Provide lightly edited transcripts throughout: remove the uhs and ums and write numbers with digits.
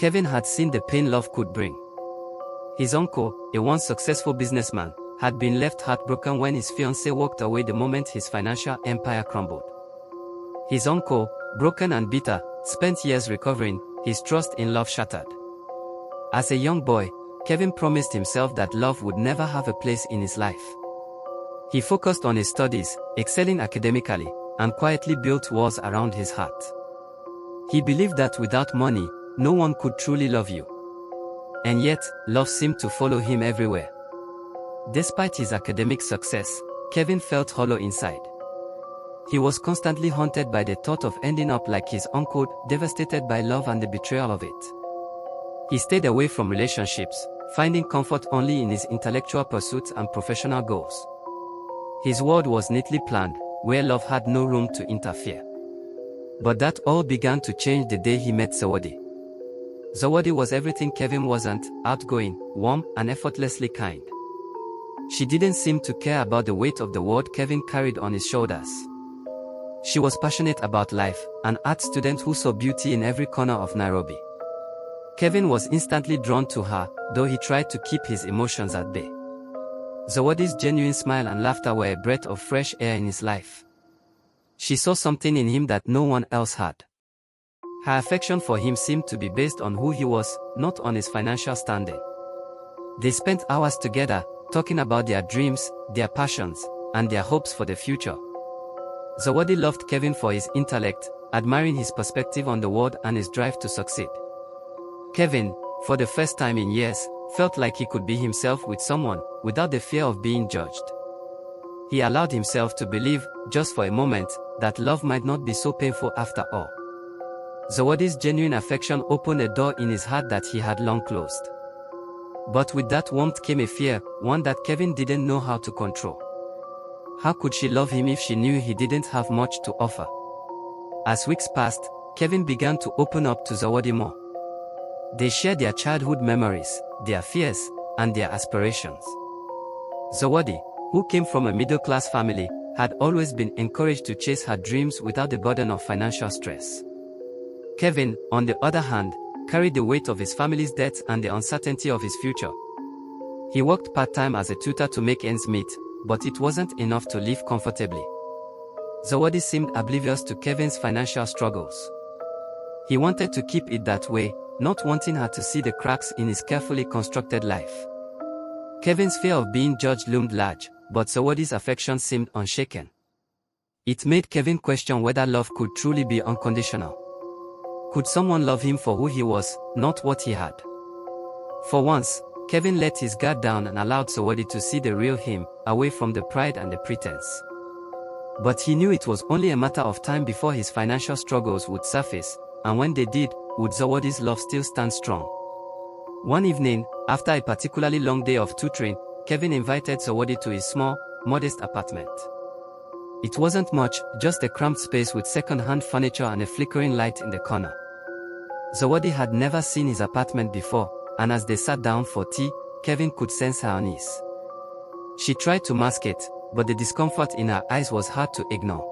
Kevin had seen the pain love could bring. His uncle, a once successful businessman, had been left heartbroken when his fiancée walked away the moment his financial empire crumbled. His uncle, broken and bitter, spent years recovering, his trust in love shattered. As a young boy, Kevin promised himself that love would never have a place in his life. He focused on his studies, excelling academically, and quietly built walls around his heart. He believed that without money, no one could truly love you. And yet, love seemed to follow him everywhere. Despite his academic success, Kevin felt hollow inside. He was constantly haunted by the thought of ending up like his uncle, devastated by love and the betrayal of it. He stayed away from relationships, finding comfort only in his intellectual pursuits and professional goals. His world was neatly planned, where love had no room to interfere. But that all began to change the day he met Zawadi. Zawadi was everything Kevin wasn't: outgoing, warm, and effortlessly kind. She didn't seem to care about the weight of the world Kevin carried on his shoulders. She was passionate about life, an art student who saw beauty in every corner of Nairobi. Kevin was instantly drawn to her, though he tried to keep his emotions at bay. Zawadi's genuine smile and laughter were a breath of fresh air in his life. She saw something in him that no one else had. Her affection for him seemed to be based on who he was, not on his financial standing. They spent hours together, talking about their dreams, their passions, and their hopes for the future. Zawadi loved Kevin for his intellect, admiring his perspective on the world and his drive to succeed. Kevin, for the first time in years, felt like he could be himself with someone, without the fear of being judged. He allowed himself to believe, just for a moment, that love might not be so painful after all. Zawadi's genuine affection opened a door in his heart that he had long closed. But with that warmth came a fear, one that Kevin didn't know how to control. How could she love him if she knew he didn't have much to offer? As weeks passed, Kevin began to open up to Zawadi more. They shared their childhood memories, their fears, and their aspirations. Zawadi, who came from a middle-class family, had always been encouraged to chase her dreams without the burden of financial stress. Kevin, on the other hand, carried the weight of his family's debts and the uncertainty of his future. He worked part-time as a tutor to make ends meet, but it wasn't enough to live comfortably. Zawadi seemed oblivious to Kevin's financial struggles. He wanted to keep it that way, not wanting her to see the cracks in his carefully constructed life. Kevin's fear of being judged loomed large, but Zawadi's affection seemed unshaken. It made Kevin question whether love could truly be unconditional. Could someone love him for who he was, not what he had? For once, Kevin let his guard down and allowed Zawadi to see the real him, away from the pride and the pretense. But he knew it was only a matter of time before his financial struggles would surface, and when they did, would Zawadi's love still stand strong? One evening, after a particularly long day of tutoring, Kevin invited Zawadi to his small, modest apartment. It wasn't much, just a cramped space with second-hand furniture and a flickering light in the corner. Zawadi had never seen his apartment before, and as they sat down for tea, Kevin could sense her unease. She tried to mask it, but the discomfort in her eyes was hard to ignore.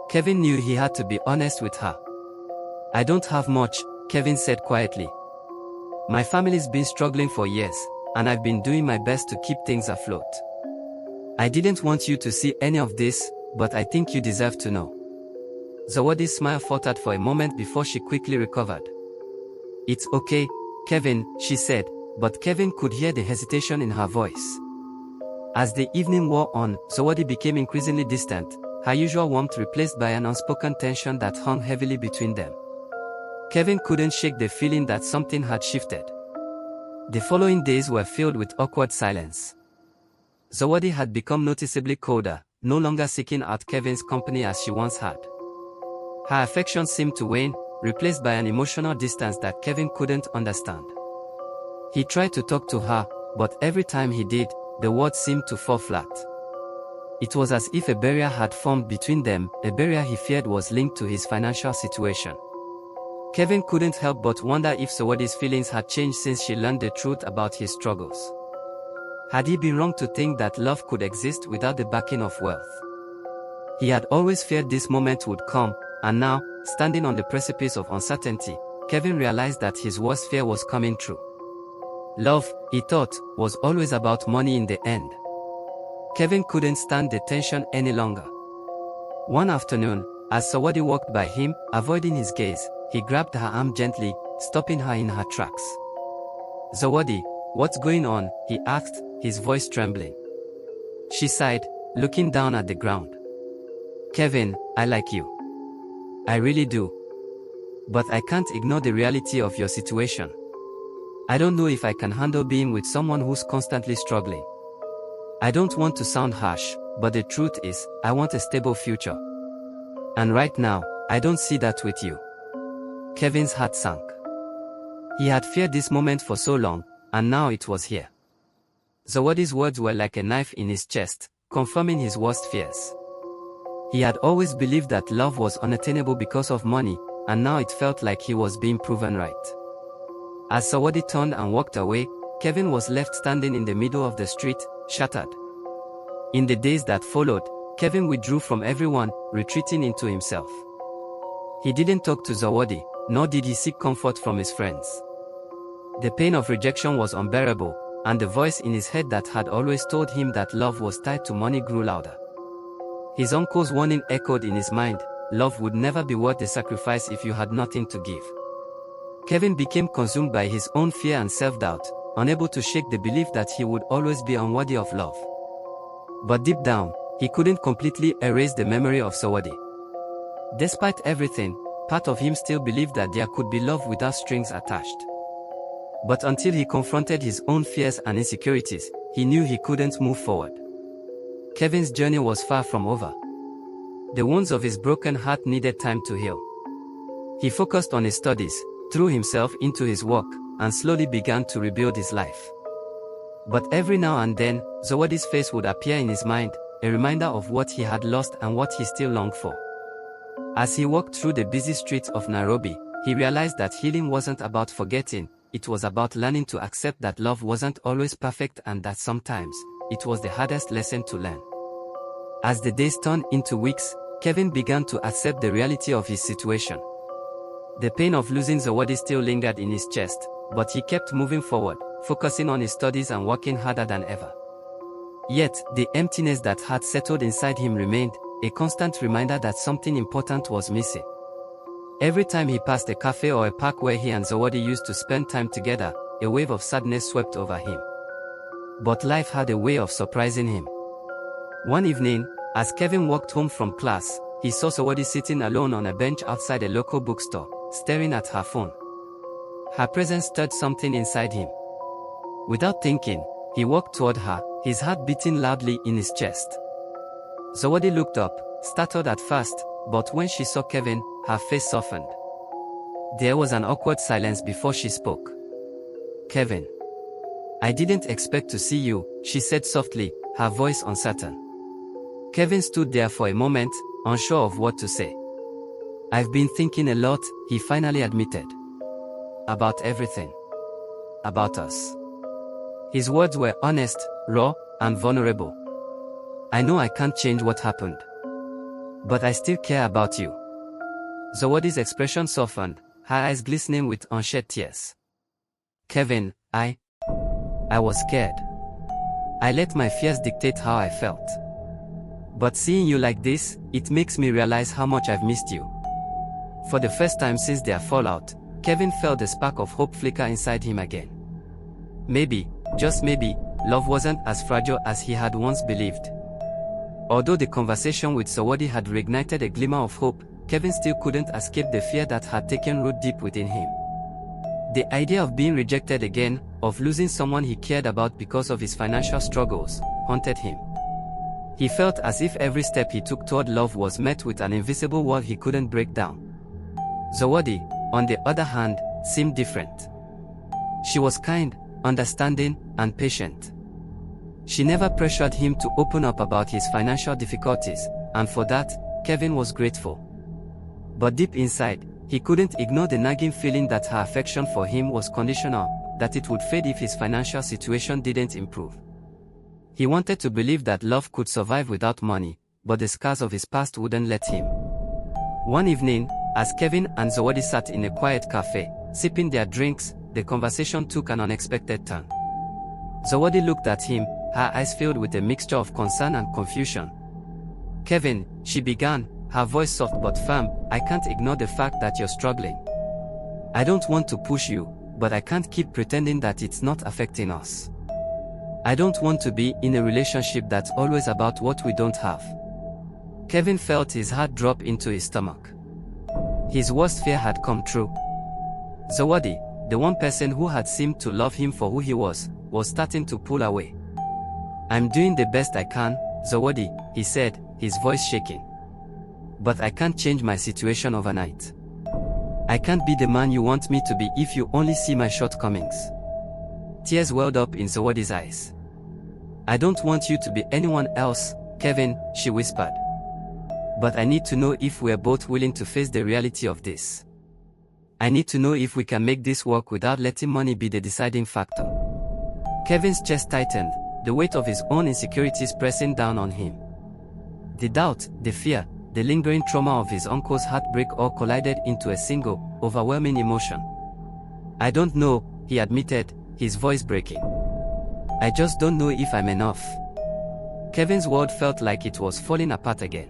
Kevin knew he had to be honest with her. "I don't have much," Kevin said quietly. "My family's been struggling for years, and I've been doing my best to keep things afloat. I didn't want you to see any of this, but I think you deserve to know." Zawadi's smile faltered for a moment before she quickly recovered. "It's okay, Kevin," she said, but Kevin could hear the hesitation in her voice. As the evening wore on, Zawadi became increasingly distant, her usual warmth replaced by an unspoken tension that hung heavily between them. Kevin couldn't shake the feeling that something had shifted. The following days were filled with awkward silence. Zawadi had become noticeably colder, no longer seeking out Kevin's company as she once had. Her affection seemed to wane, replaced by an emotional distance that Kevin couldn't understand. He tried to talk to her, but every time he did, the words seemed to fall flat. It was as if a barrier had formed between them, a barrier he feared was linked to his financial situation. Kevin couldn't help but wonder if Zawadi's feelings had changed since she learned the truth about his struggles. Had he been wrong to think that love could exist without the backing of wealth? He had always feared this moment would come, and now, standing on the precipice of uncertainty, Kevin realized that his worst fear was coming true. Love, he thought, was always about money in the end. Kevin couldn't stand the tension any longer. One afternoon, as Zawadi walked by him, avoiding his gaze, he grabbed her arm gently, stopping her in her tracks. "Zawadi, what's going on?" he asked, his voice trembling. She sighed, looking down at the ground. "Kevin, I like you. I really do. But I can't ignore the reality of your situation. I don't know if I can handle being with someone who's constantly struggling. I don't want to sound harsh, but the truth is, I want a stable future. And right now, I don't see that with you." Kevin's heart sank. He had feared this moment for so long, and now it was here. Zawadi's words were like a knife in his chest, confirming his worst fears. He had always believed that love was unattainable because of money, and now it felt like he was being proven right. As Zawadi turned and walked away, Kevin was left standing in the middle of the street, shattered. In the days that followed, Kevin withdrew from everyone, retreating into himself. He didn't talk to Zawadi, nor did he seek comfort from his friends. The pain of rejection was unbearable, and the voice in his head that had always told him that love was tied to money grew louder. His uncle's warning echoed in his mind: love would never be worth the sacrifice if you had nothing to give. Kevin became consumed by his own fear and self-doubt, unable to shake the belief that he would always be unworthy of love. But deep down, he couldn't completely erase the memory of Zawadi. Despite everything, part of him still believed that there could be love without strings attached. But until he confronted his own fears and insecurities, he knew he couldn't move forward. Kevin's journey was far from over. The wounds of his broken heart needed time to heal. He focused on his studies, threw himself into his work, and slowly began to rebuild his life. But every now and then, Zawadi's face would appear in his mind, a reminder of what he had lost and what he still longed for. As he walked through the busy streets of Nairobi, he realized that healing wasn't about forgetting, it was about learning to accept that love wasn't always perfect and that sometimes, it was the hardest lesson to learn. As the days turned into weeks, Kevin began to accept the reality of his situation. The pain of losing Zawadi still lingered in his chest, but he kept moving forward, focusing on his studies and working harder than ever. Yet, the emptiness that had settled inside him remained, a constant reminder that something important was missing. Every time he passed a cafe or a park where he and Zawadi used to spend time together, a wave of sadness swept over him. But life had a way of surprising him. One evening, as Kevin walked home from class, he saw Zawadi sitting alone on a bench outside a local bookstore, staring at her phone. Her presence stirred something inside him. Without thinking, he walked toward her, his heart beating loudly in his chest. Zawadi looked up, startled at first, but when she saw Kevin, her face softened. There was an awkward silence before she spoke. "Kevin, I didn't expect to see you," she said softly, her voice uncertain. Kevin stood there for a moment, unsure of what to say. "I've been thinking a lot," he finally admitted. "About everything. About us." His words were honest, raw, and vulnerable. "I know I can't change what happened. But I still care about you." Zawadi's expression softened, her eyes glistening with unshed tears. "Kevin, I was scared. I let my fears dictate how I felt. But seeing you like this, it makes me realize how much I've missed you." For the first time since their fallout, Kevin felt a spark of hope flicker inside him again. Maybe, just maybe, love wasn't as fragile as he had once believed. Although the conversation with Zawadi had reignited a glimmer of hope, Kevin still couldn't escape the fear that had taken root deep within him. The idea of being rejected again, of losing someone he cared about because of his financial struggles, haunted him. He felt as if every step he took toward love was met with an invisible wall he couldn't break down. Zawadi, on the other hand, seemed different. She was kind, understanding, and patient. She never pressured him to open up about his financial difficulties, and for that, Kevin was grateful. But deep inside, he couldn't ignore the nagging feeling that her affection for him was conditional, that it would fade if his financial situation didn't improve. He wanted to believe that love could survive without money, but the scars of his past wouldn't let him. One evening, as Kevin and Zawadi sat in a quiet cafe, Sipping their drinks, the conversation took an unexpected turn. Zawadi looked at him, her eyes filled with a mixture of concern and confusion. "Kevin," she began, her voice soft but firm, "I can't ignore the fact that you're struggling. I don't want to push you, but I can't keep pretending that it's not affecting us. I don't want to be in a relationship that's always about what we don't have." Kevin felt his heart drop into his stomach. His worst fear had come true. Zawadi, the one person who had seemed to love him for who he was starting to pull away. "I'm doing the best I can, Zawadi," he said, his voice shaking. "But I can't change my situation overnight. I can't be the man you want me to be if you only see my shortcomings." Tears welled up in Zawadi's eyes. "I don't want you to be anyone else, Kevin," she whispered. "But I need to know if we're both willing to face the reality of this. I need to know if we can make this work without letting money be the deciding factor." Kevin's chest tightened, the weight of his own insecurities pressing down on him. The doubt, the fear, the lingering trauma of his uncle's heartbreak all collided into a single, overwhelming emotion. "I don't know," he admitted, his voice breaking. "I just don't know if I'm enough." Kevin's world felt like it was falling apart again.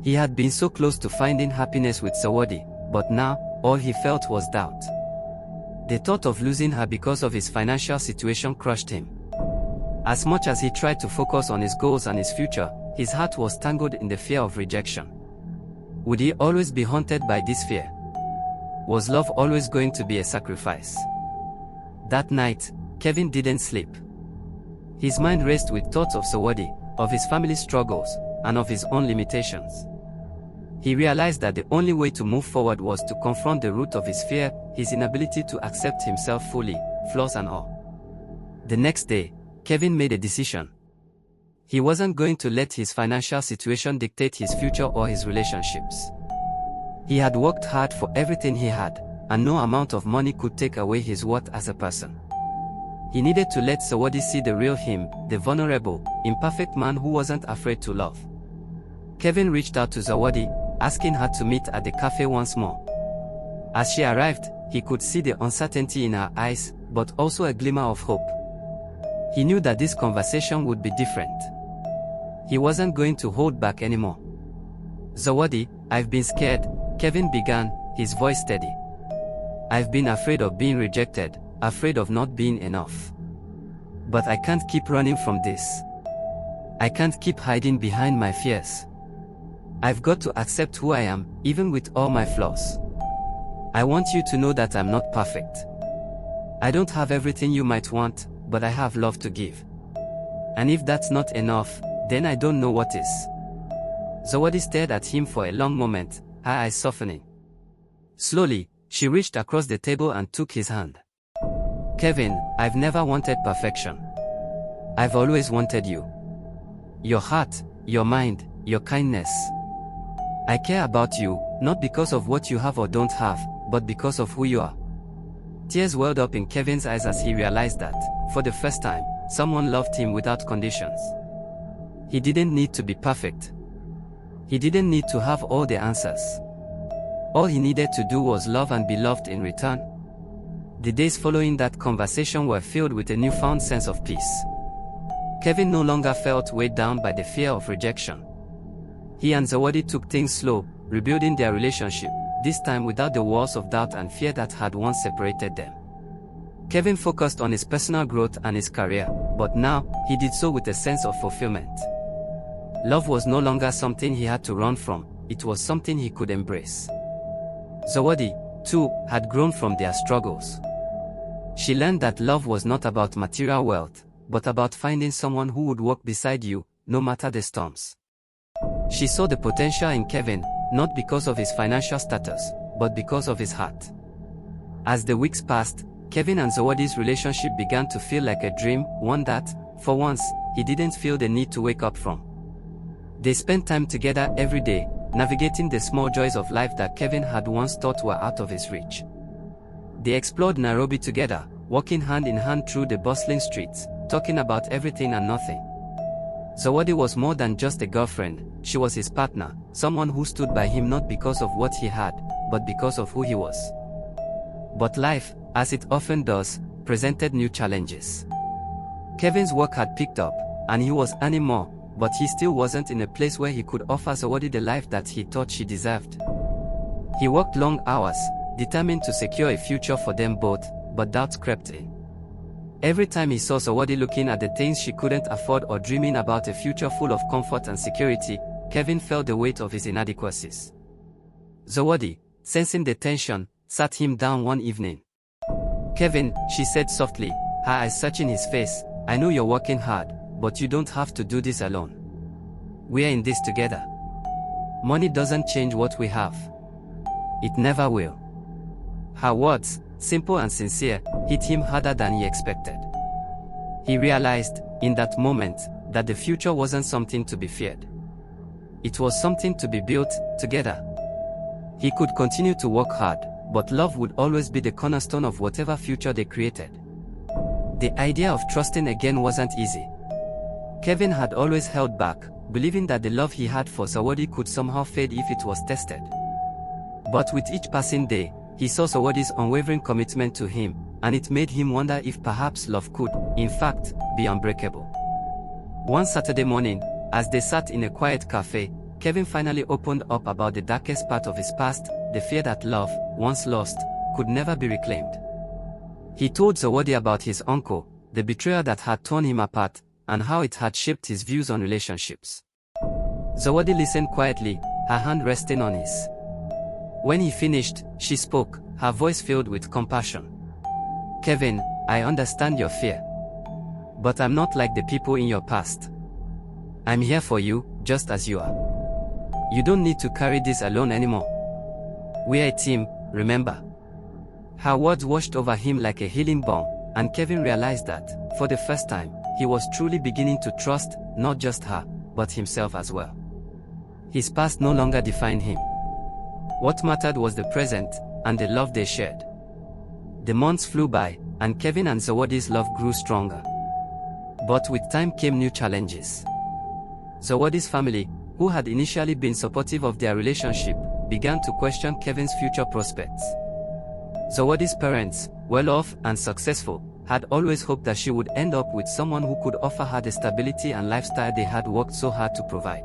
He had been so close to finding happiness with Zawadi, but now, all he felt was doubt. The thought of losing her because of his financial situation crushed him. As much as he tried to focus on his goals and his future, his heart was tangled in the fear of rejection. Would he always be haunted by this fear? Was love always going to be a sacrifice? That night, Kevin didn't sleep. His mind raced with thoughts of Zawadi, of his family's struggles, and of his own limitations. He realized that the only way to move forward was to confront the root of his fear, his inability to accept himself fully, flaws and all. The next day, Kevin made a decision. He wasn't going to let his financial situation dictate his future or his relationships. He had worked hard for everything he had, and no amount of money could take away his worth as a person. He needed to let Zawadi see the real him, the vulnerable, imperfect man who wasn't afraid to love. Kevin reached out to Zawadi, asking her to meet at the cafe once more. As she arrived, he could see the uncertainty in her eyes, but also a glimmer of hope. He knew that this conversation would be different. He wasn't going to hold back anymore. "Zawadi, I've been scared," Kevin began, his voice steady. "I've been afraid of being rejected, afraid of not being enough. But I can't keep running from this. I can't keep hiding behind my fears. I've got to accept who I am, even with all my flaws. I want you to know that I'm not perfect. I don't have everything you might want, but I have love to give. And if that's not enough, then I don't know what is." Zawadi stared at him for a long moment, her eyes softening. Slowly, she reached across the table and took his hand. "Kevin, I've never wanted perfection. I've always wanted you. Your heart, your mind, your kindness. I care about you, not because of what you have or don't have, but because of who you are." Tears welled up in Kevin's eyes as he realized that, for the first time, someone loved him without conditions. He didn't need to be perfect. He didn't need to have all the answers. All he needed to do was love and be loved in return. The days following that conversation were filled with a newfound sense of peace. Kevin no longer felt weighed down by the fear of rejection. He and Zawadi took things slow, rebuilding their relationship, this time without the walls of doubt and fear that had once separated them. Kevin focused on his personal growth and his career, but now, he did so with a sense of fulfillment. Love was no longer something he had to run from, it was something he could embrace. Zawadi, too, had grown from their struggles. She learned that love was not about material wealth, but about finding someone who would walk beside you, no matter the storms. She saw the potential in Kevin, not because of his financial status, but because of his heart. As the weeks passed, Kevin and Zawadi's relationship began to feel like a dream, one that, for once, he didn't feel the need to wake up from. They spent time together every day, navigating the small joys of life that Kevin had once thought were out of his reach. They explored Nairobi together, walking hand in hand through the bustling streets, talking about everything and nothing. Zawadi was more than just a girlfriend, she was his partner, someone who stood by him not because of what he had, but because of who he was. But life, as it often does, presented new challenges. Kevin's work had picked up, and he was earning more, but he still wasn't in a place where he could offer Zawadi the life that he thought she deserved. He worked long hours, determined to secure a future for them both, but doubts crept in. Every time he saw Zawadi looking at the things she couldn't afford or dreaming about a future full of comfort and security, Kevin felt the weight of his inadequacies. Zawadi, sensing the tension, sat him down one evening. "Kevin," she said softly, her eyes searching his face, "I know you're working hard, but you don't have to do this alone. We're in this together. Money doesn't change what we have. It never will." Her words, simple and sincere, hit him harder than he expected. He realized, in that moment, that the future wasn't something to be feared. It was something to be built together. He could continue to work hard, but love would always be the cornerstone of whatever future they created. The idea of trusting again wasn't easy. Kevin had always held back, believing that the love he had for Zawadi could somehow fade if it was tested. But with each passing day, he saw Zawadi's unwavering commitment to him, and it made him wonder if perhaps love could, in fact, be unbreakable. One Saturday morning, as they sat in a quiet cafe, Kevin finally opened up about the darkest part of his past, the fear that love, once lost, could never be reclaimed. He told Zawadi about his uncle, the betrayal that had torn him apart, and how it had shaped his views on relationships. Zawadi listened quietly, her hand resting on his. When he finished, she spoke, her voice filled with compassion. "Kevin, I understand your fear. But I'm not like the people in your past. I'm here for you, just as you are. You don't need to carry this alone anymore. We're a team, remember?" Her words washed over him like a healing balm, and Kevin realized that, for the first time, he was truly beginning to trust, not just her, but himself as well. His past no longer defined him. What mattered was the present, and the love they shared. The months flew by, and Kevin and Zawadi's love grew stronger. But with time came new challenges. Zawadi's family, who had initially been supportive of their relationship, began to question Kevin's future prospects. Zawadi's parents, well off and successful, had always hoped that she would end up with someone who could offer her the stability and lifestyle they had worked so hard to provide.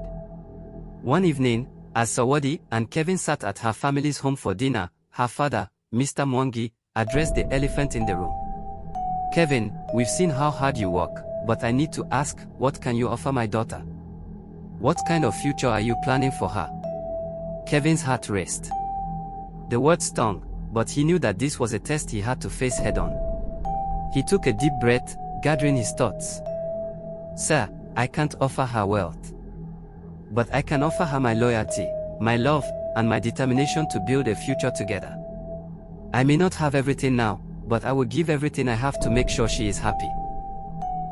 One evening, as Zawadi and Kevin sat at her family's home for dinner, her father, Mr. Mwangi, addressed the elephant in the room. "Kevin, we've seen how hard you work, but I need to ask, what can you offer my daughter? What kind of future are you planning for her?" Kevin's heart raced. The words stung, but he knew that this was a test he had to face head-on. He took a deep breath, gathering his thoughts. "Sir, I can't offer her wealth. But I can offer her my loyalty, my love, and my determination to build a future together. I may not have everything now, but I will give everything I have to make sure she is happy."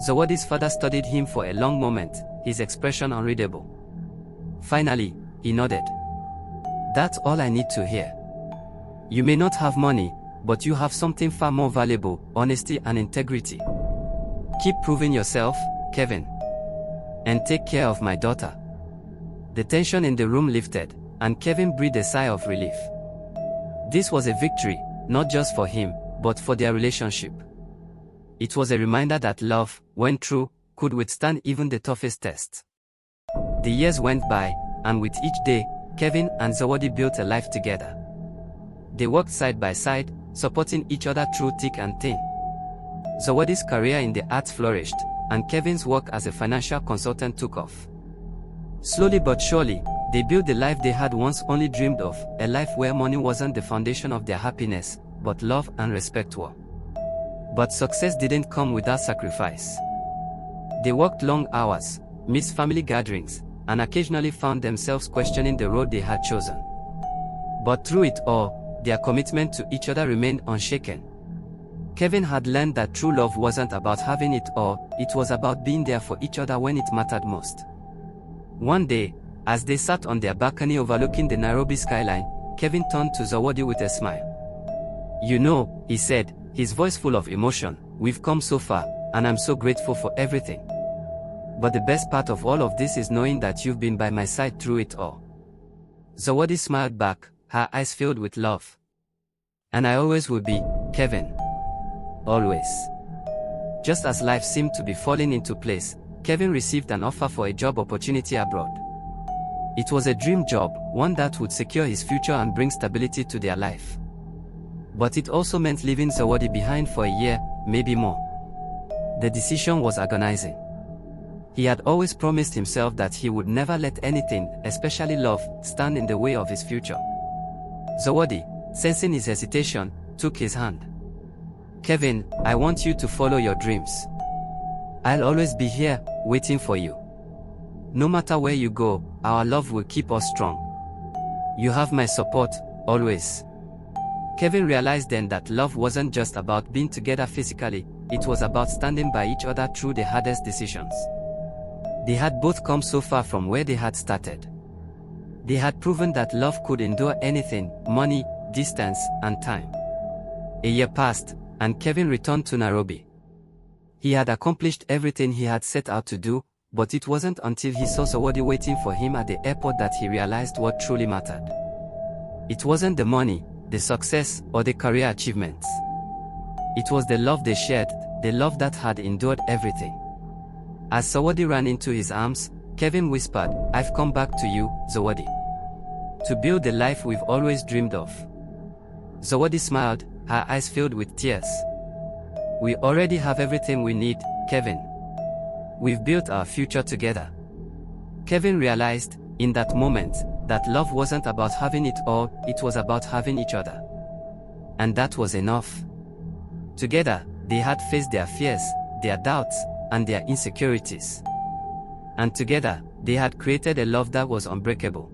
Zawadi's father studied him for a long moment, his expression unreadable. Finally, he nodded. "That's all I need to hear. You may not have money, but you have something far more valuable, honesty and integrity. Keep proving yourself, Kevin. And take care of my daughter." The tension in the room lifted, and Kevin breathed a sigh of relief. This was a victory, not just for him, but for their relationship. It was a reminder that love, when true, could withstand even the toughest tests. The years went by, and with each day, Kevin and Zawadi built a life together. They worked side by side, supporting each other through thick and thin. Zawadi's career in the arts flourished, and Kevin's work as a financial consultant took off. Slowly but surely, they built the life they had once only dreamed of, a life where money wasn't the foundation of their happiness, but love and respect were. But success didn't come without sacrifice. They worked long hours, missed family gatherings, and occasionally found themselves questioning the road they had chosen. But through it all, their commitment to each other remained unshaken. Kevin had learned that true love wasn't about having it all, it was about being there for each other when it mattered most. One day, as they sat on their balcony overlooking the Nairobi skyline, Kevin turned to Zawadi with a smile. "You know," he said, his voice full of emotion, "we've come so far, and I'm so grateful for everything. But the best part of all of this is knowing that you've been by my side through it all." Zawadi smiled back, her eyes filled with love. And I always will be, Kevin. Always. Just as life seemed to be falling into place, Kevin received an offer for a job opportunity abroad. It was a dream job, one that would secure his future and bring stability to their life. But it also meant leaving Zawadi behind for a year, maybe more. The decision was agonizing. He had always promised himself that he would never let anything, especially love, stand in the way of his future. Zawadi, sensing his hesitation, took his hand. Kevin, I want you to follow your dreams. I'll always be here, waiting for you. No matter where you go, our love will keep us strong. You have my support, always. Kevin realized then that love wasn't just about being together physically, it was about standing by each other through the hardest decisions. They had both come so far from where they had started. They had proven that love could endure anything, money, distance, and time. A year passed, and Kevin returned to Nairobi. He had accomplished everything he had set out to do, but it wasn't until he saw Zawadi waiting for him at the airport that he realized what truly mattered. It wasn't the money, the success, or the career achievements. It was the love they shared, the love that had endured everything. As Zawadi ran into his arms, Kevin whispered, "I've come back to you, Zawadi. To build the life we've always dreamed of." Zawadi smiled, her eyes filled with tears. "We already have everything we need, Kevin. We've built our future together." Kevin realized, in that moment, that love wasn't about having it all, it was about having each other. And that was enough. Together, they had faced their fears, their doubts, and their insecurities. And together, they had created a love that was unbreakable.